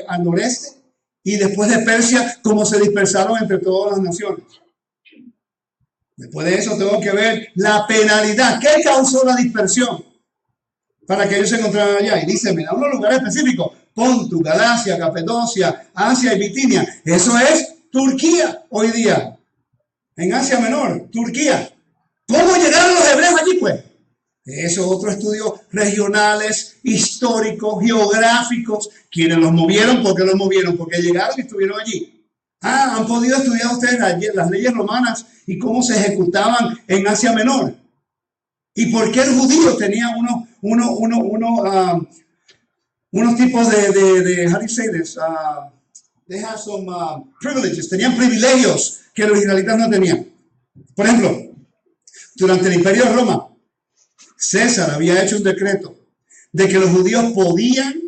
al noreste, y después de Persia, cómo se dispersaron entre todas las naciones. Después de eso tengo que ver la penalidad. ¿Qué causó la dispersión? Para que ellos se encontraran allá. Y dice, me da unos lugares específicos. Pontus, Galacia, Capadocia, Asia y Bitinia. Eso es Turquía hoy día. En Asia Menor, Turquía. ¿Cómo llegaron los hebreos allí, pues? Eso es otro estudio regionales, históricos, geográficos. ¿Quiénes los movieron? ¿Por qué los movieron? Porque llegaron y estuvieron allí. ¿Han podido estudiar ustedes las leyes romanas y cómo se ejecutaban en Asia Menor? ¿Y por qué el judío tenía unos tipos de how do you say this? They have some privileges. Tenían privilegios que los israelitas no tenían. Por ejemplo, durante el Imperio de Roma, César había hecho un decreto de que los judíos podían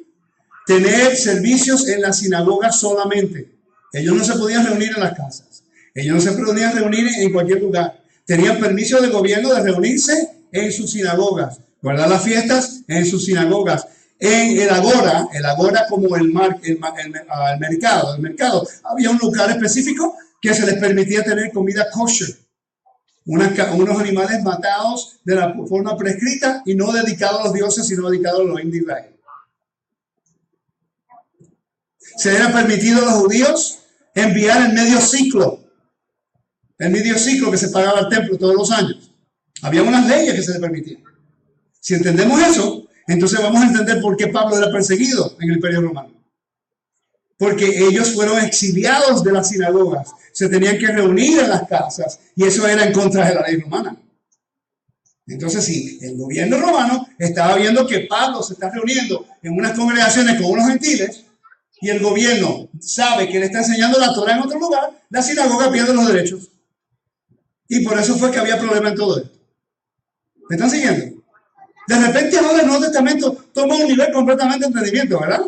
tener servicios en las sinagogas solamente. Ellos no se podían reunir en las casas. Ellos no se podían reunir en cualquier lugar. Tenían permiso del gobierno de reunirse en sus sinagogas, guardar las fiestas en sus sinagogas. En el agora como el mercado, había un lugar específico que se les permitía tener comida kosher. Unos animales matados de la forma prescrita y no dedicados a los dioses, sino dedicados a los indios de Israel. Se era permitido a los judíos enviar el medio ciclo que se pagaba al templo todos los años. Había unas leyes que se les permitían. Si entendemos eso, entonces vamos a entender por qué Pablo era perseguido en el Imperio Romano. Porque ellos fueron exiliados de las sinagogas, se tenían que reunir en las casas y eso era en contra de la ley romana. Entonces, si el gobierno romano estaba viendo que Pablo se está reuniendo en unas congregaciones con unos gentiles y el gobierno sabe que le está enseñando la Torah en otro lugar, la sinagoga pierde los derechos. Y por eso fue que había problema en todo esto. ¿Me están siguiendo? De repente ahora el Nuevo Testamento toma un nivel completamente de entendimiento, ¿verdad?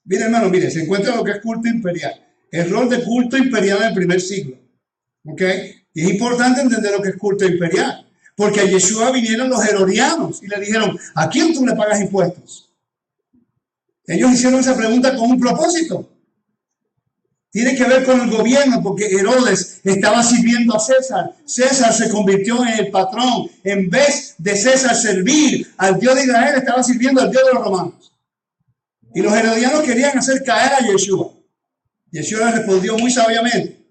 Mire, hermano, mire, se encuentra lo que es culto imperial. El rol de culto imperial en el primer siglo. ¿Ok? Y es importante entender lo que es culto imperial. Porque a Yeshua vinieron los herodianos y le dijeron, ¿a quién tú le pagas impuestos? Ellos hicieron esa pregunta con un propósito. Tiene que ver con el gobierno, porque Herodes estaba sirviendo a César. César se convirtió en el patrón. En vez de César servir al Dios de Israel, estaba sirviendo al Dios de los romanos. Y los herodianos querían hacer caer a Yeshua. Yeshua les respondió muy sabiamente.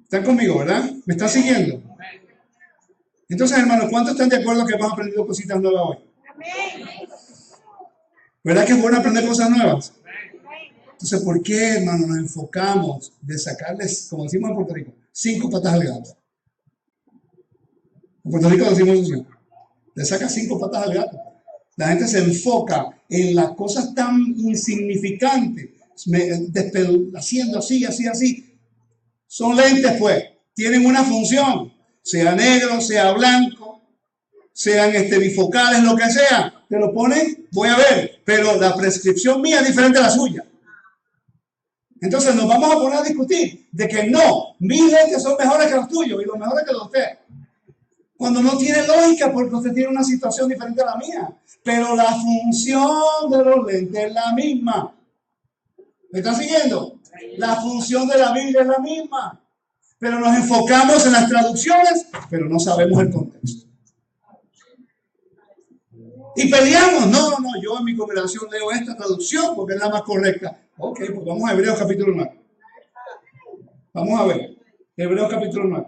¿Están conmigo, verdad? ¿Me están siguiendo? Entonces, hermanos, ¿cuántos están de acuerdo que hemos aprendido cositas nuevas hoy? ¿Verdad que es bueno aprender cosas nuevas? Entonces, ¿por qué, hermano, nos enfocamos de sacarles, como decimos en Puerto Rico, 5 patas al gato? En Puerto Rico decimos eso, le saca 5 patas al gato. La gente se enfoca en las cosas tan insignificantes, haciendo así. Son lentes, pues, tienen una función, sea negro, sea blanco, sean bifocales, lo que sea. Te lo ponen, voy a ver, pero la prescripción mía es diferente a la suya. Entonces nos vamos a poner a discutir de que no, mis lentes son mejores que los tuyos y los mejores que los de usted. Cuando no tiene lógica porque usted tiene una situación diferente a la mía. Pero la función de los lentes es la misma. ¿Me está siguiendo? La función de la Biblia es la misma. Pero nos enfocamos en las traducciones, pero no sabemos el contexto. Y peleamos. No, yo en mi congregación leo esta traducción porque es la más correcta. Ok, pues vamos a Hebreos capítulo 9. Vamos a ver. Hebreos capítulo 9.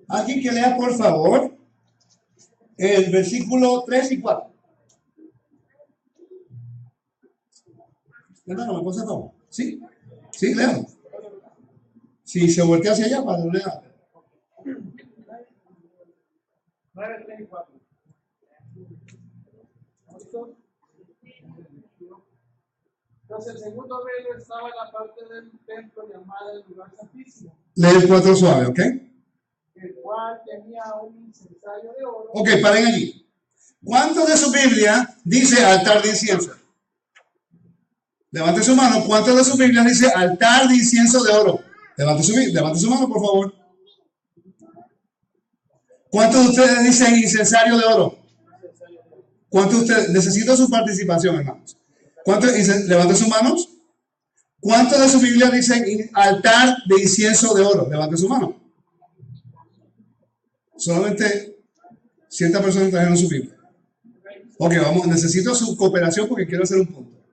Alguien que lea, por favor, el versículo 3 y 4. Hermano, ¿me pasa a favor? ¿Sí? Sí, léalo. Si se voltea hacia allá, para no leer. 9, 3 y 4. Entonces el segundo velo estaba en la parte del templo llamada el lugar santísimo. Lee el 4 suave, ¿ok? El cual tenía un incensario de oro. Ok, paren allí. ¿Cuánto de su Biblia dice altar de incienso? Levante su mano. ¿Cuánto de su Biblia dice altar de incienso de oro? Levante su mano, por favor. ¿Cuántos de ustedes dicen incensario de oro? ¿Cuántos de ustedes? Necesito su participación, hermanos. ¿Cuántos? Levanten sus manos. ¿Cuántos de su Biblia dicen altar de incienso de oro? Levanten su mano. Solamente ciertas personas trajeron su Biblia. Ok, vamos, necesito su cooperación porque quiero hacer un punto.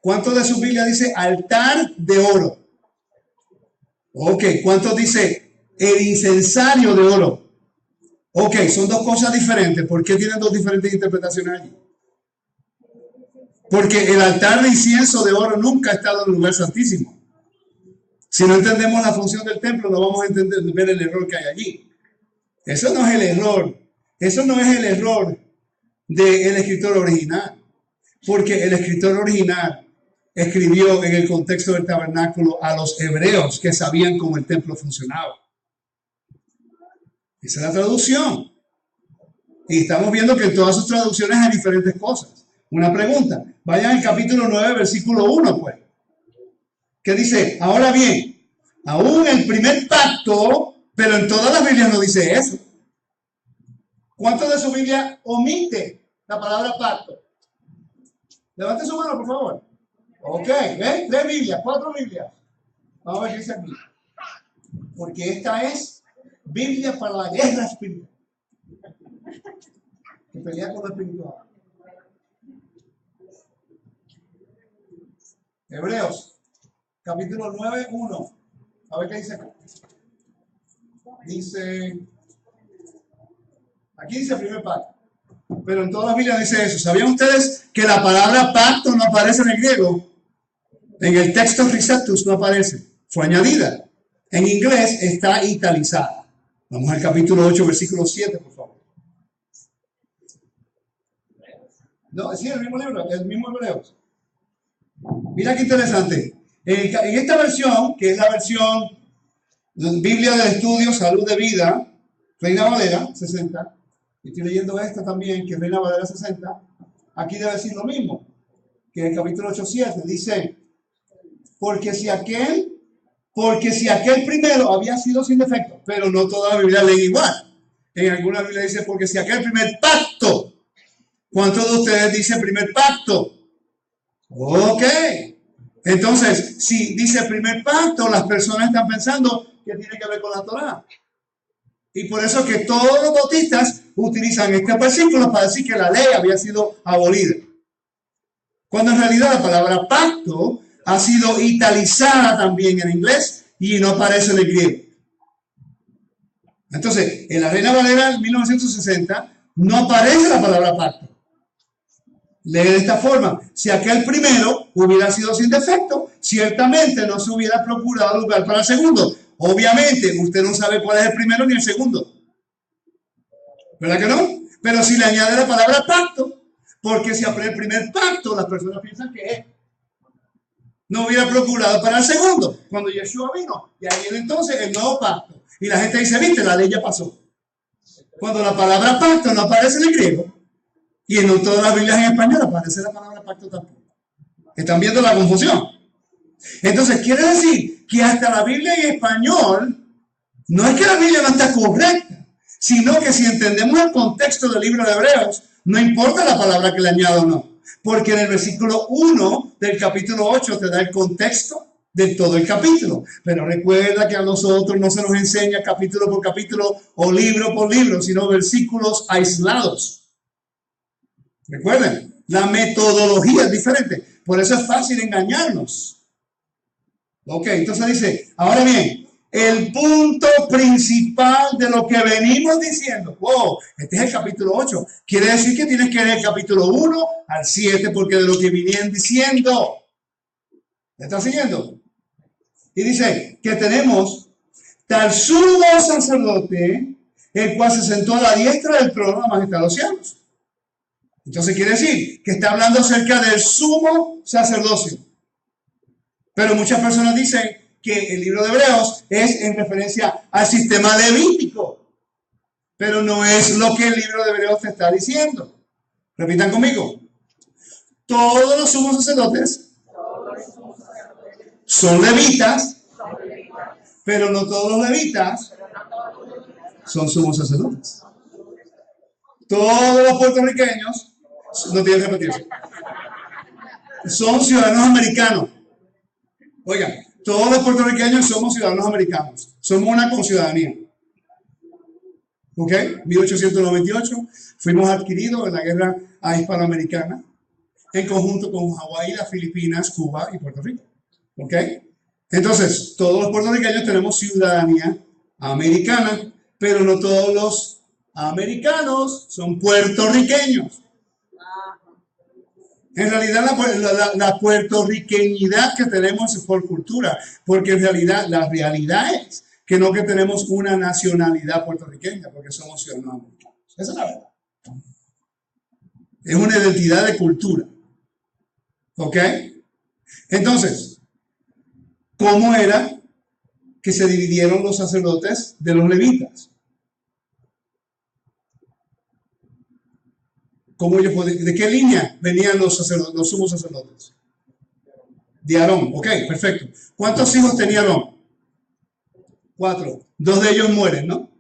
¿Cuántos de su Biblia dice altar de oro? Ok, ¿cuántos dice el incensario de oro? Ok, son dos cosas diferentes. ¿Por qué tienen dos diferentes interpretaciones allí? Porque el altar de incienso de oro nunca ha estado en el lugar santísimo. Si no entendemos la función del templo, no vamos a entender, ver el error que hay allí. Eso no es el error. Eso no es el error del escritor original. Porque el escritor original escribió en el contexto del tabernáculo a los hebreos que sabían cómo el templo funcionaba. Esa es la traducción. Y estamos viendo que en todas sus traducciones hay diferentes cosas. Una pregunta. Vayan al capítulo 9, versículo 1, pues. Que dice, ahora bien, aún el primer pacto, pero en todas las Biblias no dice eso. ¿Cuántos de su Biblia omite la palabra pacto? Levante su mano, por favor. Ok, ¿ven? 3 Biblias, 4 Biblias. Vamos a ver qué dice aquí. Porque esta es Biblia para la guerra espiritual. Que pelea con lo espiritual. Hebreos, capítulo 9, 1. A ver qué dice acá. Dice, aquí dice primer pacto. Pero en todas las Biblias dice eso. ¿Sabían ustedes que la palabra pacto no aparece en el griego? En el texto Risatus no aparece. Fue añadida. En inglés está italizada. Vamos al capítulo 8, versículo 7, por favor. No, sí, el mismo libro, el mismo Hebreos. Mira qué interesante. En esta versión, que es la versión Biblia del Estudio, Salud de Vida, Reina Valera 60, y estoy leyendo esta también, que es Reina Valera 60, aquí debe decir lo mismo, que en el capítulo 8:7 dice, porque si aquel primero había sido sin defecto, pero no toda la Biblia lee igual. En alguna Biblia dice, porque si aquel primer pacto, ¿cuántos de ustedes dicen primer pacto? Ok. Entonces, si dice primer pacto, las personas están pensando que tiene que ver con la Torá. Y por eso que todos los bautistas utilizan este versículo para decir que la ley había sido abolida. Cuando en realidad la palabra pacto ha sido italizada también en inglés y no aparece en el griego. Entonces, en la Reina Valera 1960 no aparece la palabra pacto. Lee de esta forma, si aquel primero hubiera sido sin defecto, ciertamente no se hubiera procurado lugar para el segundo. Obviamente, usted no sabe cuál es el primero ni el segundo. ¿Verdad que no? Pero si le añade la palabra pacto, porque si abre el primer pacto, las personas piensan que no hubiera procurado para el segundo. Cuando Yeshua vino, y ahí viene entonces el nuevo pacto. Y la gente dice, viste, la ley ya pasó. Cuando la palabra pacto no aparece en el griego, y en todas las Biblias en español aparece la palabra pacto tampoco. ¿Están viendo la confusión? Entonces, quiere decir que hasta la Biblia en español, no es que la Biblia no está correcta, sino que si entendemos el contexto del libro de Hebreos, no importa la palabra que le añada o no. Porque en el versículo 1 del capítulo 8 te da el contexto de todo el capítulo. Pero recuerda que a nosotros no se nos enseña capítulo por capítulo o libro por libro, sino versículos aislados. Recuerden, la metodología es diferente. Por eso es fácil engañarnos. Ok, entonces dice, ahora bien, el punto principal de lo que venimos diciendo. Wow, este es el capítulo 8. Quiere decir que tienes que leer el capítulo 1 al 7 porque de lo que vinieron diciendo. ¿Me está siguiendo? Y dice que tenemos tal sumo sacerdote, el cual se sentó a la diestra del trono de la majestad de los cielos. Entonces quiere decir que está hablando acerca del sumo sacerdocio. Pero muchas personas dicen que el libro de Hebreos es en referencia al sistema levítico. Pero no es lo que el libro de Hebreos te está diciendo. Repitan conmigo. Todos los sumos sacerdotes son levitas, pero no todos los levitas son sumos sacerdotes. Todos los puertorriqueños, no tienen que repetirse, son ciudadanos americanos. Oigan, todos los puertorriqueños somos ciudadanos americanos. Somos una conciudadanía. ¿Ok? 1898 fuimos adquiridos en la guerra hispanoamericana en conjunto con Hawái, las Filipinas, Cuba y Puerto Rico. ¿Ok? Entonces, todos los puertorriqueños tenemos ciudadanía americana, pero no todos los americanos son puertorriqueños. En realidad, la puertorriqueñidad que tenemos es por cultura, porque en realidad, la realidad es que no que tenemos una nacionalidad puertorriqueña, porque somos ciudadanos americanos. Esa es la verdad. Es una identidad de cultura. ¿Ok? Entonces, ¿cómo era que se dividieron los sacerdotes de los levitas? ¿Cómo ellos podían, ¿de qué línea venían los sumos sacerdotes? De Aarón. Ok, perfecto. ¿Cuántos hijos tenía Aarón? 4. 2 de ellos mueren, ¿no?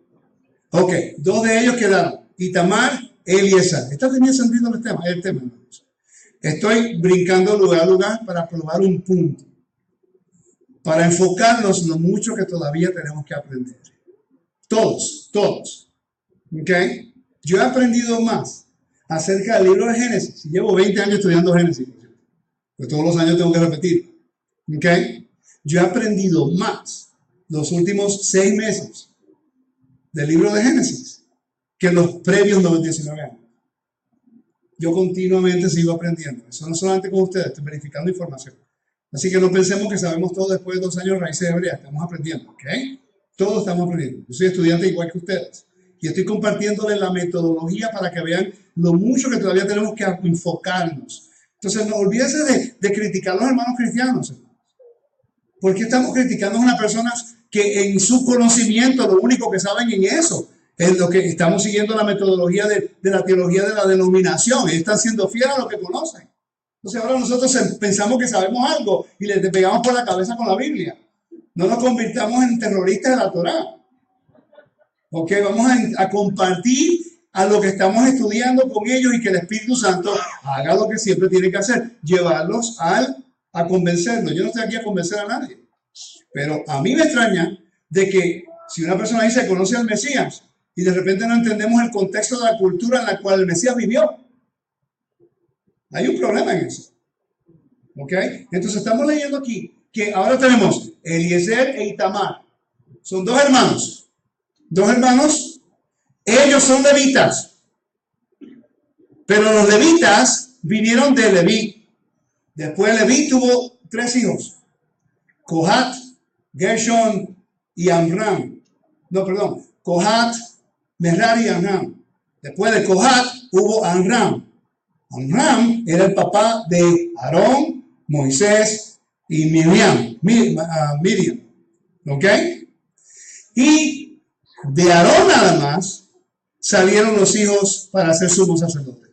Ok, 2 de ellos quedaron. Itamar, Eliezer. ¿Está teniendo sentido el tema? Hermanos. Estoy brincando lugar a lugar para probar un punto. Para enfocarnos lo mucho que todavía tenemos que aprender. Todos. ¿Ok? Yo he aprendido más acerca del libro de Génesis. Llevo 20 años estudiando Génesis. Pues todos los años tengo que repetir. ¿Ok? Yo he aprendido más los últimos 6 meses del libro de Génesis que los previos 19 años. Yo continuamente sigo aprendiendo. Eso no solamente con ustedes, estoy verificando información. Así que no pensemos que sabemos todo después de 2 años de raíces hebreas. Estamos aprendiendo, ¿ok? Todos estamos aprendiendo. Yo soy estudiante igual que ustedes. Y estoy compartiéndoles la metodología para que vean lo mucho que todavía tenemos que enfocarnos. Entonces, no olvídense de criticar a los hermanos cristianos, hermanos. ¿Por qué estamos criticando a unas personas que en su conocimiento lo único que saben en eso es lo que estamos siguiendo la metodología de la teología de la denominación? Ellos están siendo fieles a lo que conocen. Entonces ahora nosotros pensamos que sabemos algo y les pegamos por la cabeza con la Biblia. No nos convirtamos en terroristas de la Torá. Ok, vamos a compartir a lo que estamos estudiando con ellos y que el Espíritu Santo haga lo que siempre tiene que hacer, llevarlos a convencerlos. Yo no estoy aquí a convencer a nadie, pero a mí me extraña de que si una persona dice que conoce al Mesías y de repente no entendemos el contexto de la cultura en la cual el Mesías vivió, hay un problema en eso. ¿Ok? Entonces estamos leyendo aquí que ahora tenemos Eliezer e Itamar. Son 2 hermanos. 2 hermanos. Ellos son levitas. Pero los levitas vinieron de Leví. Después Leví tuvo 3 hijos. Cohat, Gershon y Amram. No, perdón. Cohat, Merari y Amram. Después de Cohat hubo Amram. Amram era el papá de Aarón, Moisés y Miriam. ¿Ok? Y de Aarón nada más salieron los hijos para ser sumos sacerdotes.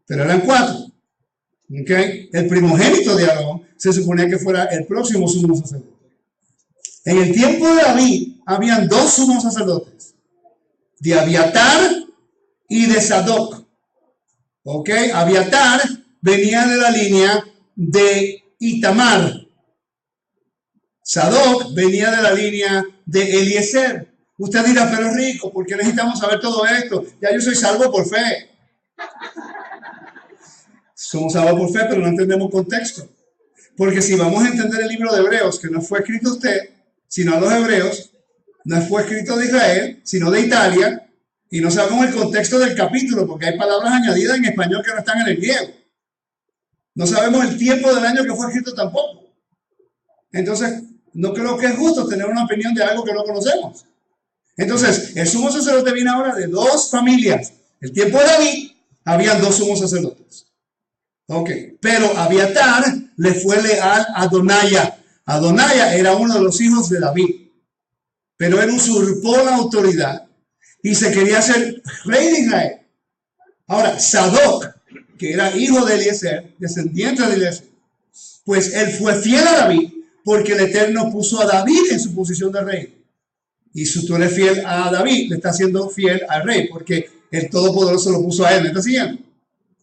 Pero eran 4. ¿Ok? El primogénito de Aarón se suponía que fuera el próximo sumo sacerdote. En el tiempo de David habían 2 sumos sacerdotes. De Abiatar y de Sadoc. ¿Ok? Abiatar venía de la línea de Itamar. Sadoc venía de la línea de Eliezer. Usted dirá, pero es rico, ¿por qué necesitamos saber todo esto? Ya yo soy salvo por fe. Somos salvos por fe, pero no entendemos contexto. Porque si vamos a entender el libro de Hebreos, que no fue escrito a usted, sino a los hebreos, no fue escrito de Israel, sino de Italia, y no sabemos el contexto del capítulo, porque hay palabras añadidas en español que no están en el griego. No sabemos el tiempo del año que fue escrito tampoco. Entonces, no creo que es justo tener una opinión de algo que no conocemos. Entonces, el sumo sacerdote viene ahora de 2 familias. El tiempo de David, habían 2 sumos sacerdotes. Ok, pero Abiatar le fue leal a Adonaya. Adonaya era uno de los hijos de David, pero él usurpó la autoridad y se quería hacer rey de Israel. Ahora, Sadoc, que era hijo de Eliezer, descendiente de Eliezer, pues él fue fiel a David porque el Eterno puso a David en su posición de rey. Y si tú eres fiel a David, le estás siendo fiel al rey, porque el Todopoderoso lo puso a él. ¿Me está siguiendo?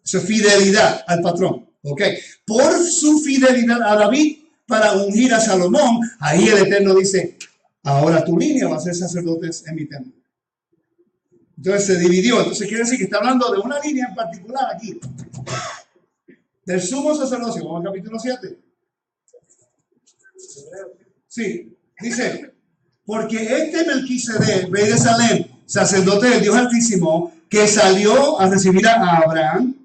Eso es fidelidad al patrón. ¿Ok? Por su fidelidad a David para ungir a Salomón, ahí el Eterno dice, ahora tu línea va a ser sacerdotes en mi templo. Entonces se dividió. Entonces quiere decir que está hablando de una línea en particular aquí. Del sumo sacerdocio. Vamos al capítulo 7. Sí, dice, porque este Melquisedec, rey de Salem, sacerdote del Dios Altísimo, que salió a recibir a Abraham,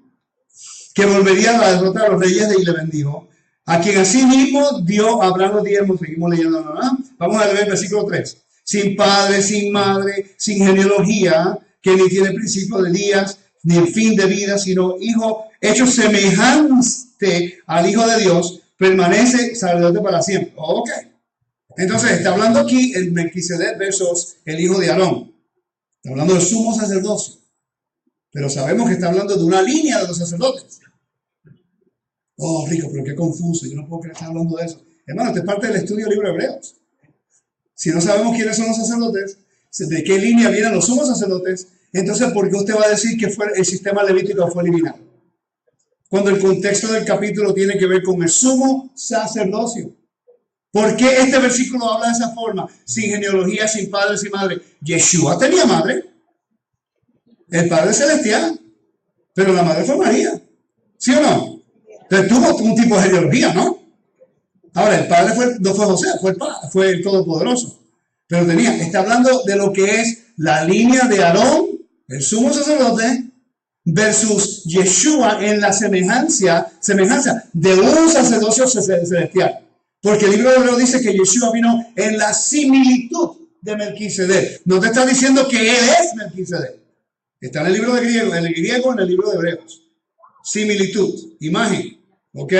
que volvería a la derrota de los reyes y le bendijo, a quien asimismo dio a Abraham los diezmos. Seguimos leyendo, ¿no? Vamos a leer el versículo 3. Sin padre, sin madre, sin genealogía, que ni tiene principio de días, ni el fin de vida, sino hijo hecho semejante al Hijo de Dios, permanece sacerdote para siempre. Ok. Entonces, está hablando aquí el Melquisedec versus el hijo de Aarón. Está hablando del sumo sacerdocio. Pero sabemos que está hablando de una línea de los sacerdotes. Oh, Rico, pero qué confuso. Yo no puedo creer que esté hablando de eso. Hermano, esta es parte del estudio del libro de Hebreos. Si no sabemos quiénes son los sacerdotes, de qué línea vienen los sumos sacerdotes, entonces, ¿por qué usted va a decir que el sistema levítico fue eliminado? Cuando el contexto del capítulo tiene que ver con el sumo sacerdocio. ¿Por qué este versículo habla de esa forma? Sin genealogía, sin padre, sin madre. Yeshua tenía madre. El Padre Celestial. Pero la madre fue María. ¿Sí o no? Entonces tuvo un tipo de genealogía, ¿no? Ahora, el padre no fue José, fue el Todopoderoso. Pero está hablando de lo que es la línea de Aarón, el sumo sacerdote, versus Yeshua en la semejanza de un sacerdocio celestial. Porque el libro de Hebreos dice que Yeshua vino en la similitud de Melquisedec. No te está diciendo que él es Melquisedec. Está en el libro de griego, en el libro de Hebreos. Similitud, imagen. ¿Ok?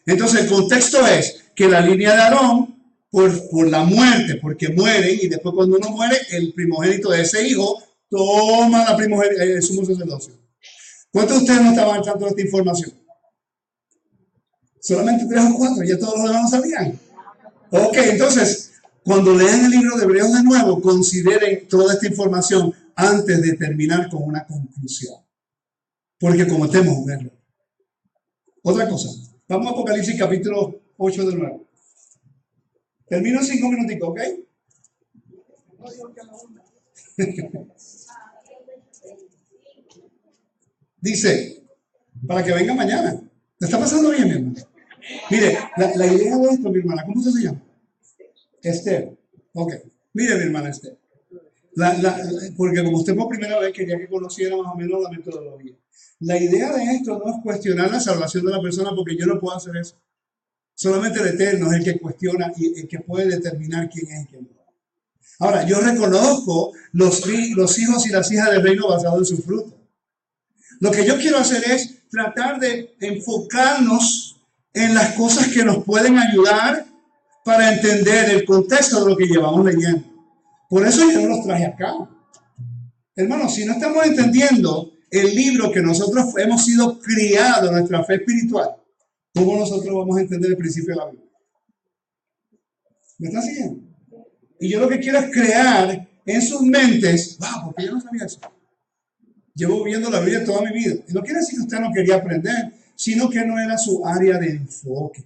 Entonces el contexto es que la línea de Aarón, por la muerte, porque muere, y después cuando uno muere, el primogénito de ese hijo toma el sumo sacerdocio. ¿Cuántos de ustedes no estaban al tanto de esta información? Solamente 3 o 4, ya todos los demás no sabían. Ok, entonces, cuando lean el libro de Hebreos de nuevo, consideren toda esta información antes de terminar con una conclusión. Porque cometemos un error. Otra cosa, vamos a Apocalipsis capítulo 8 de nuevo. Termino en 5 minutitos, ¿ok? Dice, para que venga mañana. ¿Me está pasando bien, mi hermano? Mire, la idea de esto, mi hermana, ¿cómo se llama? Esther. Ok. Mire, mi hermana Esther. Porque como usted por primera vez quería que conociera más o menos la metodología. La idea de esto no es cuestionar la salvación de la persona, porque yo no puedo hacer eso. Solamente el Eterno es el que cuestiona y el que puede determinar quién es y quién no. Ahora, yo reconozco los hijos y las hijas del reino basados en su fruto. Lo que yo quiero hacer es tratar de enfocarnos en las cosas que nos pueden ayudar para entender el contexto de lo que llevamos leyendo. Por eso yo no los traje acá. Hermanos, si no estamos entendiendo el libro que nosotros hemos sido criados, nuestra fe espiritual, ¿cómo nosotros vamos a entender el principio de la Biblia? ¿Me están siguiendo? Y yo lo que quiero es crear en sus mentes, porque yo no sabía eso. Llevo viendo la Biblia toda mi vida. Y no quiere decir que usted no quería aprender, sino que no era su área de enfoque.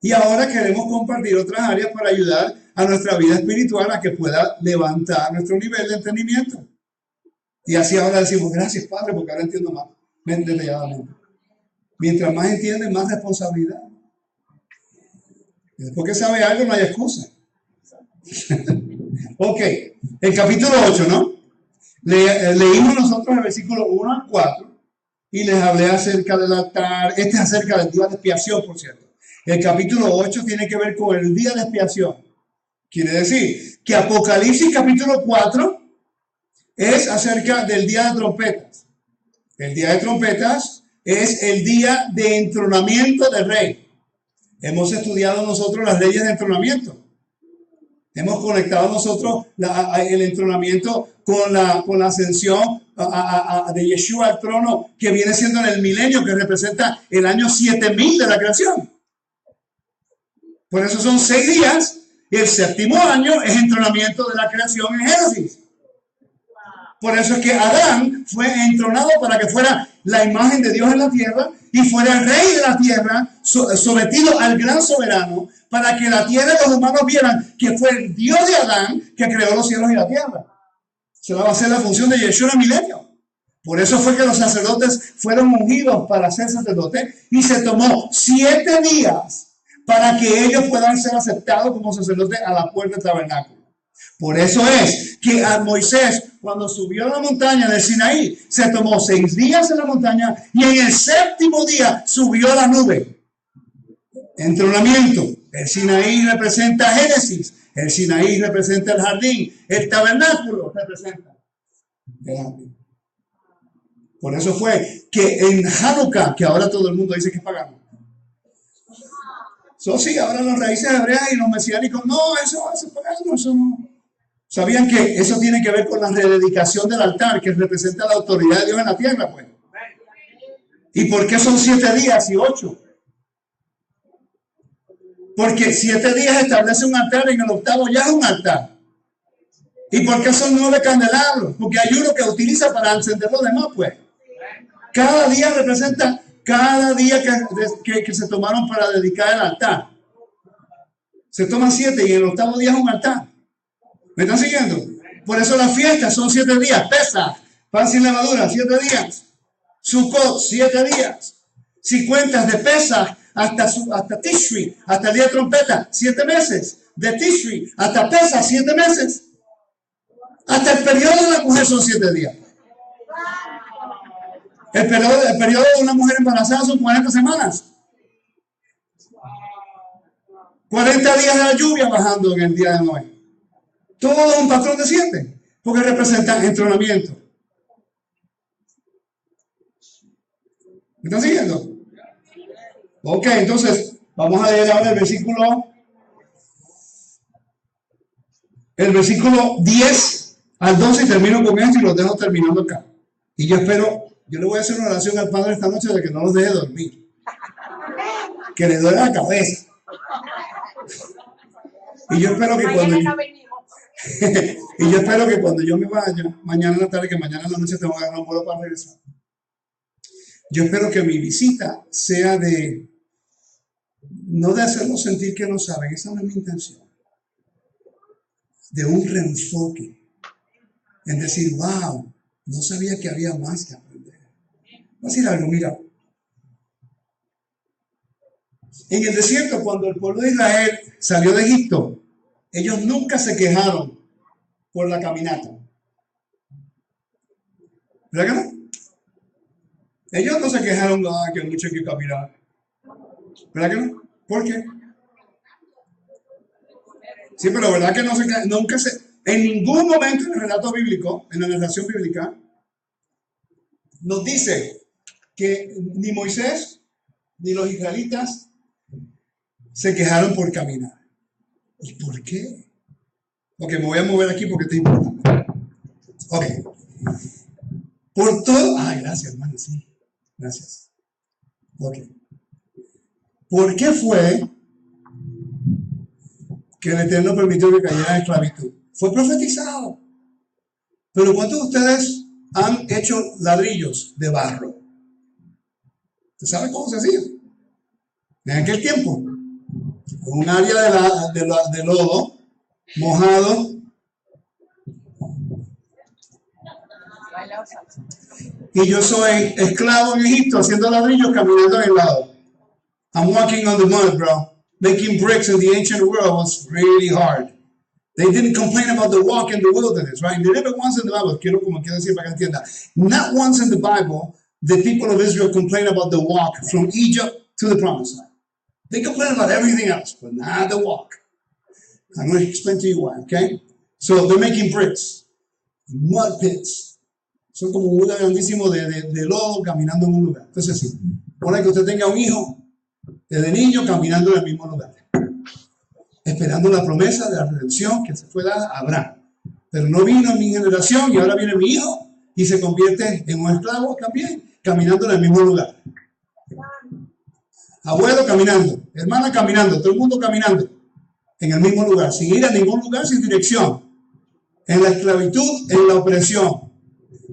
Y ahora queremos compartir otras áreas para ayudar a nuestra vida espiritual a que pueda levantar nuestro nivel de entendimiento. Y así ahora decimos, gracias Padre, porque ahora entiendo más detalladamente. Mientras más entiende, más responsabilidad. Y después que sabe algo, no hay excusa. Ok, el capítulo 8, ¿no? Leímos nosotros el versículo 1 al 4 y les hablé acerca del altar. Este es acerca del día de expiación, por cierto. El capítulo 8 tiene que ver con el día de expiación. Quiere decir que Apocalipsis capítulo 4 es acerca del día de trompetas. El día de trompetas es el día de entronamiento del rey. Hemos estudiado nosotros las leyes de entronamiento. Hemos conectado nosotros el entronamiento con la ascensión de Yeshua al trono, que viene siendo en el milenio, que representa el año 7000 de la creación. Por eso son 6 días, y el 7º año es entronamiento de la creación en Génesis. Por eso es que Adán fue entronado para que fuera la imagen de Dios en la tierra y fuera el rey de la tierra, sometido al gran soberano, para que la tierra y los humanos vieran que fue el Dios de Adán que creó los cielos y la tierra. Esa va a ser la función de Yeshua en el milenio. Por eso fue que los sacerdotes fueron ungidos para ser sacerdotes y se tomó 7 días para que ellos puedan ser aceptados como sacerdotes a la puerta del tabernáculo. Por eso es que a Moisés, cuando subió a la montaña del Sinaí, se tomó 6 días en la montaña y en el 7º día subió a la nube. Entronamiento. El Sinaí representa Génesis. El Sinaí representa el jardín. El tabernáculo representa el jardín. Por eso fue que en Hanukkah, que ahora todo el mundo dice que es pagano. Sí, ahora los raíces hebreas y los mesiánicos, no, eso es pagano, eso no. ¿Sabían que eso tiene que ver con la rededicación del altar, que representa la autoridad de Dios en la tierra, pues? ¿Y por qué son 7 días y 8? Porque 7 días establece un altar, en el 8º ya es un altar. ¿Y por qué son 9 candelabros? Porque hay uno que utiliza para encender los demás, pues. Cada día representa cada día que se tomaron para dedicar el altar. Se toman 7 y el 8º día es un altar. ¿Me están siguiendo? Por eso las fiestas son 7 días. Pesach, pan sin levadura, 7 días. Sukkot, 7 días. Si cuentas de Pesach hasta Tishri, hasta el día de trompeta, 7 meses. De Tishri hasta Pesach, 7 meses. Hasta el periodo de la mujer son 7 días. El periodo de una mujer embarazada son 40 semanas. 40 días de la lluvia bajando en el día de Noé. Todo un patrón de 7, porque representa entronamiento. ¿Me están siguiendo? Ok, entonces vamos a leer ahora el versículo 10 al 12 y termino con esto y los dejo terminando acá. Y yo le voy a hacer una oración al Padre esta noche de que no los deje dormir. Que le duele la cabeza. Y yo espero que cuando yo me vaya, mañana en la tarde, que mañana en la noche tengo que agarrar un vuelo para regresar. Yo espero que mi visita sea no de hacerlos sentir que no saben, esa no es mi intención. De un reenfoque. En decir, wow, no sabía que había más que aprender. Voy a decir algo, mira. En el desierto, cuando el pueblo de Israel salió de Egipto, ellos nunca se quejaron por la caminata. ¿Verdad que no? Ellos no se quejaron, que mucho hay que caminar. ¿Verdad que no? ¿Por qué? Sí, pero ¿verdad que en ningún momento en el relato bíblico, en la narración bíblica, nos dice que ni Moisés ni los israelitas se quejaron por caminar? ¿Y por qué? Ok, me voy a mover aquí porque esto es importante. Ok. Por todo. Gracias, hermano, sí. Gracias. Ok. ¿Por qué fue que el Eterno permitió que cayera en esclavitud? Fue profetizado. Pero ¿cuántos de ustedes han hecho ladrillos de barro? ¿Usted sabe cómo se hacía? En aquel tiempo, un área de lodo mojado. Y yo soy esclavo en Egipto haciendo ladrillos caminando en el lado. I'm walking on the mud, bro. Making bricks in the ancient world was really hard. They didn't complain about the walk in the wilderness, right? Never once in the Bible, quiero decir para que entienda. Not once in the Bible the people of Israel complain about the walk from Egypt to the promised land. They complain about everything else, but not the walk. I'm going to explain to you why, okay? So they're making bricks, mud pits. Son como un lugar grandísimo de lodo caminando en un lugar. Entonces, sí, pone que usted tenga un hijo desde niño caminando en el mismo lugar, esperando la promesa de la redención que se fue dada a Abraham. Pero no vino en mi generación y ahora viene mi hijo y se convierte en un esclavo también, caminando en el mismo lugar. Abuelo caminando, hermana caminando, todo el mundo caminando en el mismo lugar, sin ir a ningún lugar, sin dirección. En la esclavitud, en la opresión.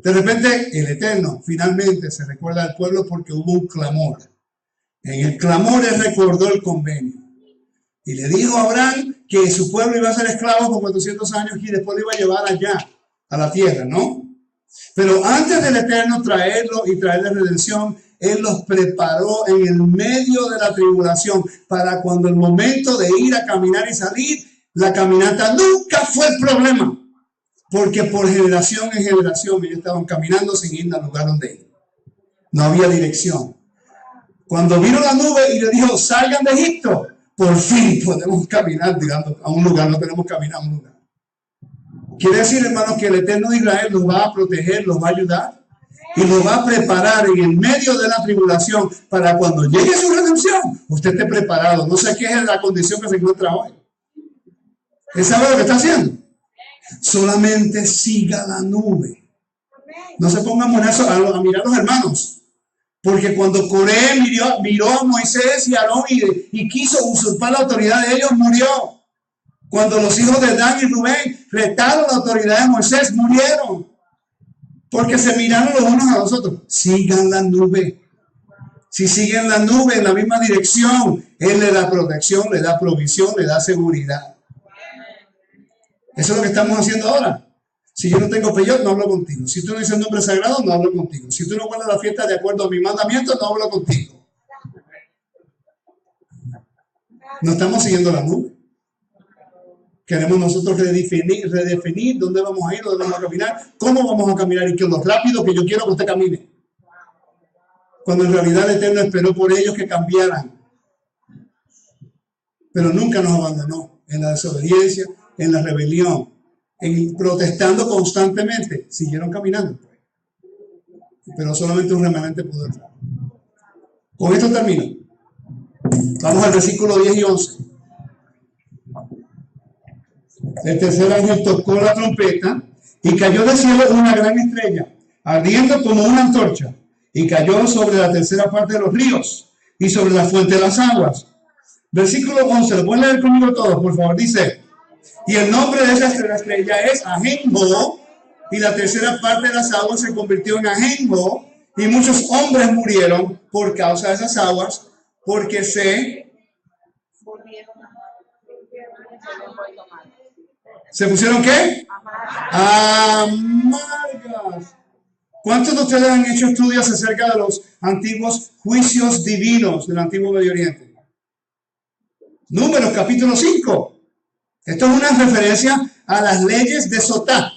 De repente el Eterno finalmente se recuerda al pueblo porque hubo un clamor. En el clamor él recordó el convenio. Y le dijo a Abraham que su pueblo iba a ser esclavo por 400 años y después lo iba a llevar allá, a la tierra, ¿no? Pero antes del Eterno traerlo y traerle redención, Él los preparó en el medio de la tribulación para cuando el momento de ir a caminar y salir, la caminata nunca fue el problema. Porque por generación en generación ellos estaban caminando sin ir al lugar donde iban. No había dirección. Cuando vino la nube y le dijo, salgan de Egipto, por fin podemos caminar, digamos, a un lugar, no tenemos que caminar a un lugar. Quiere decir, hermanos, que el Eterno de Israel los va a proteger, los va a ayudar y los va a preparar en el medio de la tribulación para cuando llegue su redención, usted esté preparado. No sé qué es la condición que se encuentra hoy. ¿Él sabe lo que está haciendo? Solamente siga la nube. No se pongan a mirar a los hermanos. Porque cuando Coré miró a Moisés y a Aarón y quiso usurpar la autoridad de ellos, murió. Cuando los hijos de Dan y Rubén retaron la autoridad de Moisés, murieron. Porque se miraron los unos a los otros. Sigan la nube. Si siguen la nube en la misma dirección, Él le da protección, le da provisión, le da seguridad. Eso es lo que estamos haciendo ahora. Si yo no tengo peyot, no hablo contigo. Si tú no dices el nombre sagrado, no hablo contigo. Si tú no guardas la fiesta de acuerdo a mi mandamiento, no hablo contigo. No estamos siguiendo la nube. Queremos nosotros redefinir dónde vamos a ir, dónde vamos a caminar, cómo vamos a caminar y que lo rápido que yo quiero que usted camine. Cuando en realidad el Eterno esperó por ellos que cambiaran. Pero nunca nos abandonó en la desobediencia, en la rebelión, en protestando constantemente. Siguieron caminando. Pero solamente un remanente pudo entrar. Con esto termino. Vamos al versículo 10 y 11. El tercer ángel tocó la trompeta y cayó del cielo una gran estrella, ardiendo como una antorcha, y cayó sobre la tercera parte de los ríos y sobre la fuente de las aguas. Versículo 11, lo pueden leer conmigo todos, por favor. Dice, y el nombre de esa estrella es Ajenbo, y la tercera parte de las aguas se convirtió en Ajenbo, y muchos hombres murieron por causa de esas aguas, porque se pusieron ¿qué? Amargas. ¿Cuántos de ustedes han hecho estudios acerca de los antiguos juicios divinos del antiguo Medio Oriente? Números capítulo 5. Esto es una referencia a las leyes de Sotá.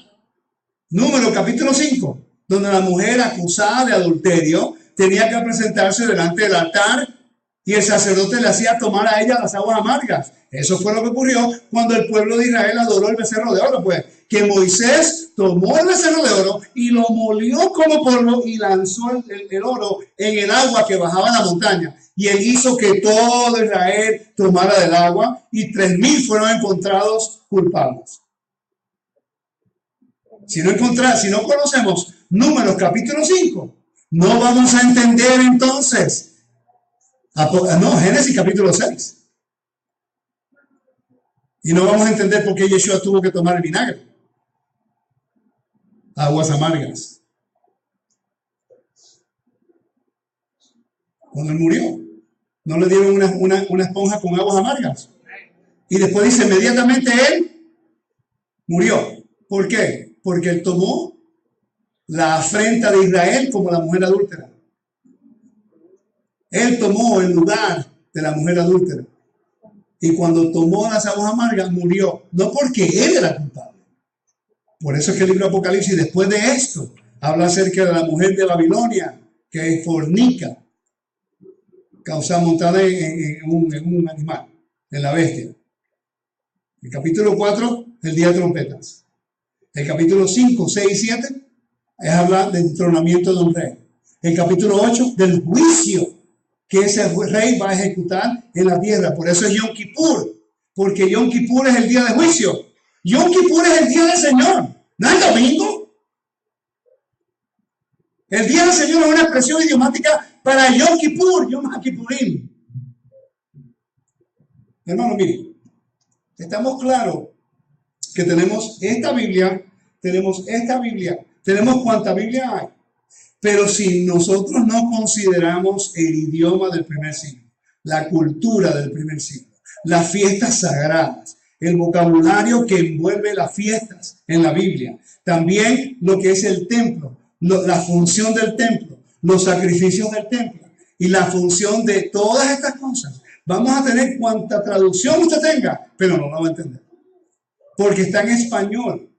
Números capítulo 5, donde la mujer acusada de adulterio tenía que presentarse delante del altar y el sacerdote le hacía tomar a ella las aguas amargas. Eso fue lo que ocurrió cuando el pueblo de Israel adoró el becerro de oro, pues, que Moisés tomó el becerro de oro y lo molió como polvo y lanzó el oro en el agua que bajaba la montaña. Y él hizo que todo Israel tomara del agua y 3,000 fueron encontrados culpables. Si no conocemos Números capítulo 5, no vamos a entender entonces. Génesis capítulo 6. Y no vamos a entender por qué Yeshua tuvo que tomar el vinagre. Aguas amargas. Cuando él murió, no le dieron una esponja con aguas amargas. Y después dice, inmediatamente él murió. ¿Por qué? Porque él tomó la afrenta de Israel como la mujer adúltera. Él tomó el lugar de la mujer adúltera. Y cuando tomó las aguas amargas, murió. No porque él era culpable. Por eso es que el libro de Apocalipsis, después de esto, habla acerca de la mujer de Babilonia, que fornica, causa montada en un animal, en la bestia. El capítulo 4, el día de trompetas. El capítulo 5, 6 y 7, es hablar del entronamiento de un rey. El capítulo 8, del juicio que ese rey va a ejecutar en la tierra. Por eso es Yom Kippur, porque Yom Kippur es el día de juicio. Yom Kippur es el día del Señor, no es el domingo. El día del Señor es una expresión idiomática para Yom Kippur, Yom HaKippurim. Hermano, miren, estamos claros que tenemos esta Biblia Tenemos cuánta Biblia hay. Pero si nosotros no consideramos el idioma del primer siglo, la cultura del primer siglo, las fiestas sagradas, el vocabulario que envuelve las fiestas en la Biblia, también lo que es el templo, la función del templo, los sacrificios del templo y la función de todas estas cosas, vamos a tener cuanta traducción usted tenga, pero no la va a entender. Porque está en español.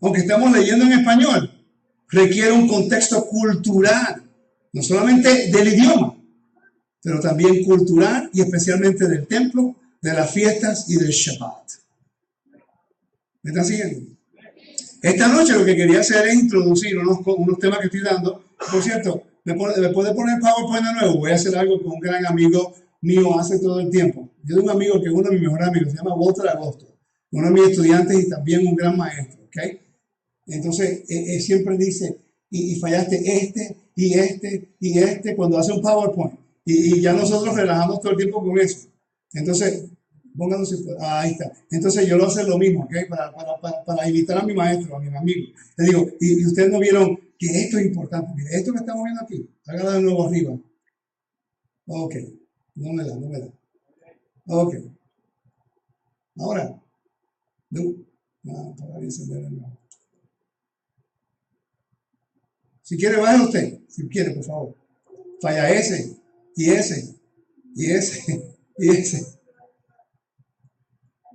Aunque estamos leyendo en español, requiere un contexto cultural, no solamente del idioma, pero también cultural y especialmente del templo, de las fiestas y del Shabbat. ¿Me están siguiendo? Esta noche lo que quería hacer es introducir unos temas que estoy dando. Por cierto, ¿me puede poner PowerPoint de nuevo? Voy a hacer algo que un gran amigo mío hace todo el tiempo. Yo tengo un amigo que es uno de mis mejores amigos, se llama Walter Agosto, uno de mis estudiantes y también un gran maestro, ¿ok? Entonces, él siempre dice, y fallaste este, cuando hace un PowerPoint. Y ya nosotros relajamos todo el tiempo con eso. Entonces, pónganse, ahí está. Entonces, yo lo hago lo mismo, ¿ok? Para imitar a mi maestro, a mi amigo. Le digo, y ustedes no vieron que esto es importante. Mire, esto que estamos viendo aquí, hágalo de nuevo arriba. Ok, no me da. Ok. Ahora, para encender el nuevo. Si quiere, vaya usted. Si quiere, por favor. Falla ese, y ese.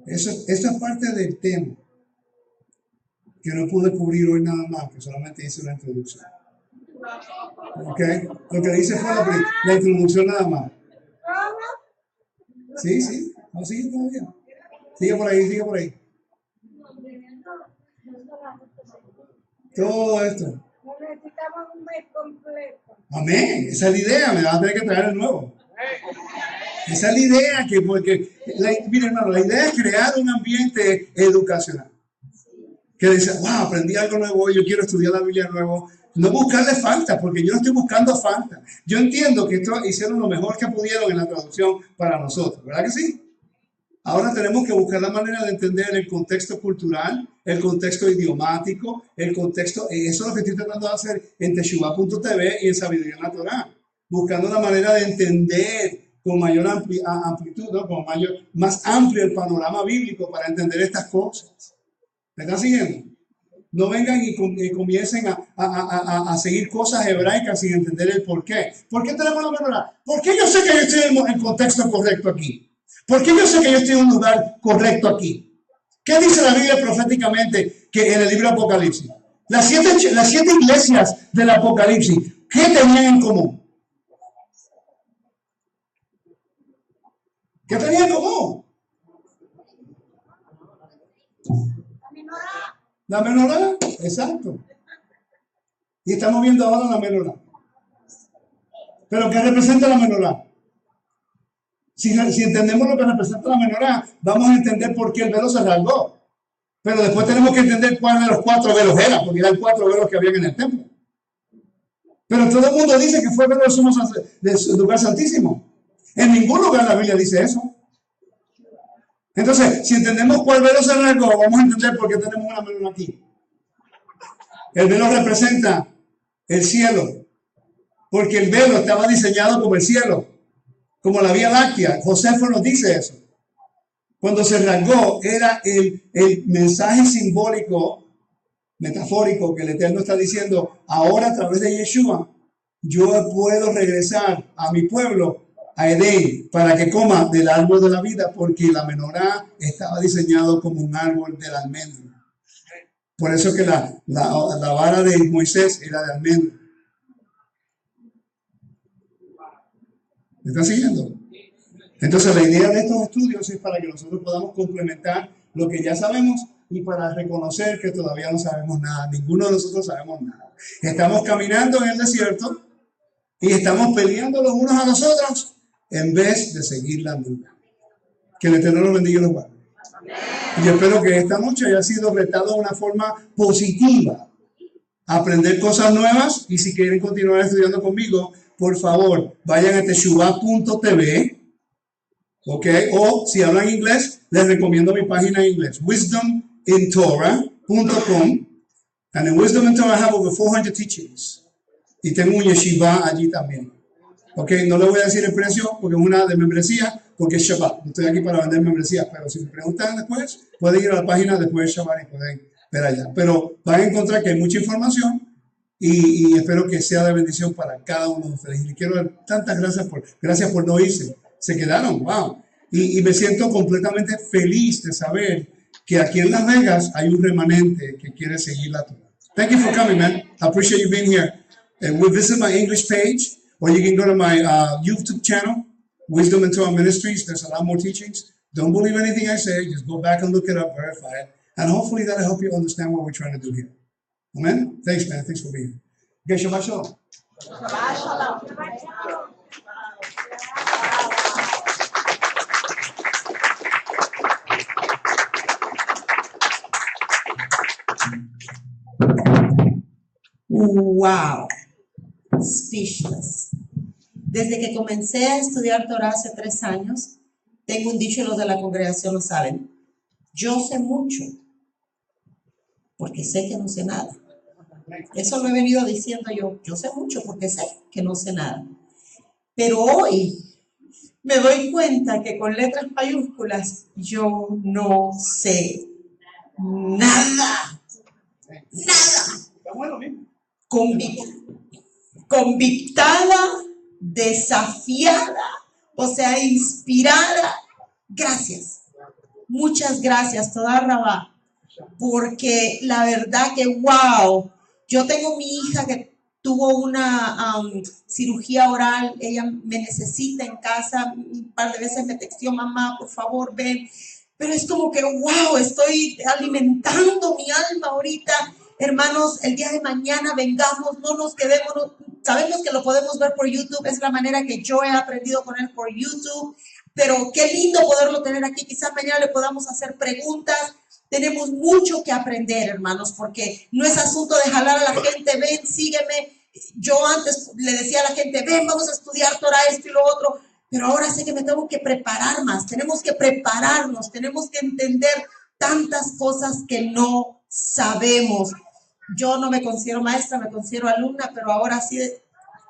Eso es parte del tema que no pude cubrir hoy nada más, que solamente hice una introducción. ¿Ok? Lo que hice fue la introducción nada más. Sí. No, sigue todavía. Sigue por ahí. Todo esto. Necesitamos un mes completo. Amén. Esa es la idea. Me van a tener que traer el nuevo. Esa es la idea. Miren, hermano, la idea es crear un ambiente educacional. Que dice, wow, aprendí algo nuevo, yo quiero estudiar la Biblia nuevo. No buscarle falta, porque yo no estoy buscando falta. Yo entiendo que esto hicieron lo mejor que pudieron en la traducción para nosotros, ¿verdad que sí? Ahora tenemos que buscar la manera de entender el contexto cultural, el contexto idiomático, el contexto, eso es lo que estoy tratando de hacer en Teshuvah.tv y en Sabiduría en la Torah, buscando la manera de entender con mayor amplitud, ¿no? Más amplio el panorama bíblico para entender estas cosas. ¿Me están siguiendo? No vengan y comiencen a seguir cosas hebraicas sin entender el por qué. ¿Por qué tenemos la menorá? ¿Por qué yo sé que yo estoy en el contexto correcto aquí? ¿Por qué yo sé que yo estoy en un lugar correcto aquí? ¿Qué dice la Biblia proféticamente que en el libro de Apocalipsis? Las siete iglesias del Apocalipsis, ¿qué tenían en común? ¿Qué tenían en común? La menorá, exacto. Y estamos viendo ahora la menorá. ¿Pero qué representa la menorá? Si entendemos lo que representa la menorá, vamos a entender por qué el velo se rasgó. Pero después tenemos que entender cuál de los 4 velos era, porque eran 4 velos que había en el templo. Pero todo el mundo dice que fue el velo del lugar santísimo. En ningún lugar la Biblia dice eso. Entonces, si entendemos cuál velo se rasgó, vamos a entender por qué tenemos una menorá aquí. El velo representa el cielo, porque el velo estaba diseñado como el cielo, como la Vía Láctea. Josefo nos dice eso. Cuando se rasgó, era el mensaje simbólico, metafórico, que el Eterno está diciendo, ahora a través de Yeshua, yo puedo regresar a mi pueblo, a Edén, para que coma del árbol de la vida, porque la menorá estaba diseñado como un árbol del almendro. Por eso que la vara de Moisés era de almendro. ¿Me está siguiendo? Entonces la idea de estos estudios es para que nosotros podamos complementar lo que ya sabemos y para reconocer que todavía no sabemos nada. Ninguno de nosotros sabemos nada. Estamos caminando en el desierto y estamos peleando los unos a los otros en vez de seguir la luna. Que el Eterno los bendiga y los guarde. Y yo espero que esta noche haya sido retado de una forma positiva a aprender cosas nuevas, y si quieren continuar estudiando conmigo, por favor, vayan a Teshuvah.tv, ¿ok? O si hablan inglés, les recomiendo mi página en inglés, wisdomintorah.com. And in Wisdom and Torah I have over 400 teachings. Y tengo un yeshiva allí también. Ok, no le voy a decir el precio porque es una de membresía, porque es Shabbat. No estoy aquí para vender membresías, pero si me preguntan después, pueden ir a la página después de Shabbat y pueden ver allá. Pero van a encontrar que hay mucha información y espero que sea de bendición para cada uno de ustedes. Y quiero dar tantas gracias por no irse. Se quedaron, wow. Y me siento completamente feliz de saber que aquí en Las Vegas hay un remanente que quiere seguir la Torah. Thank you for coming, man. I appreciate you being here. And we'll visit my English page, or you can go to my YouTube channel, Wisdom and Torah Ministries. There's a lot more teachings. Don't believe anything I say. Just go back and look it up, verify it. And hopefully that'll help you understand what we're trying to do here. Amen? Thanks, man. Thanks for being here. Okay, Shabbat Shalom. Wow, speechless. Desde que comencé a estudiar Torah hace 3 años, tengo un dicho y los de la congregación lo saben. Yo sé mucho, porque sé que no sé nada. Eso lo he venido diciendo yo. Yo sé mucho porque sé que no sé nada. Pero hoy me doy cuenta que con letras mayúsculas yo no sé nada. Nada. Convictada, desafiada, o sea, inspirada. Gracias. Muchas gracias, toda Rabá, porque la verdad que wow, yo tengo mi hija que tuvo una cirugía oral, ella me necesita en casa, un par de veces me texteó, mamá, por favor, ven, pero es como que wow, estoy alimentando mi alma ahorita. Hermanos, el día de mañana vengamos, no nos quedemos, sabemos que lo podemos ver por YouTube, es la manera que yo he aprendido con él por YouTube, pero qué lindo poderlo tener aquí, quizás mañana le podamos hacer preguntas. Tenemos mucho que aprender, hermanos, porque no es asunto de jalar a la gente, ven, sígueme. Yo antes le decía a la gente, ven, vamos a estudiar Torah, esto y lo otro, pero ahora sé que me tengo que preparar más, tenemos que prepararnos, tenemos que entender tantas cosas que no sabemos. Yo no me considero maestra, me considero alumna, pero ahora sí,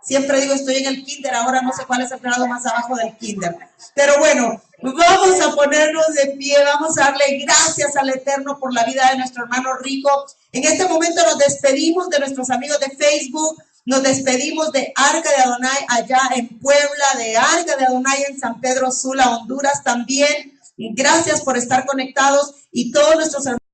siempre digo estoy en el kinder, ahora no sé cuál es el grado más abajo del kinder. Pero bueno, vamos a ponernos de pie, vamos a darle gracias al Eterno por la vida de nuestro hermano Rico. En este momento nos despedimos de nuestros amigos de Facebook, nos despedimos de Arca de Adonai allá en Puebla, de Arca de Adonai en San Pedro Sula, Honduras también. Gracias por estar conectados y todos nuestros hermanos.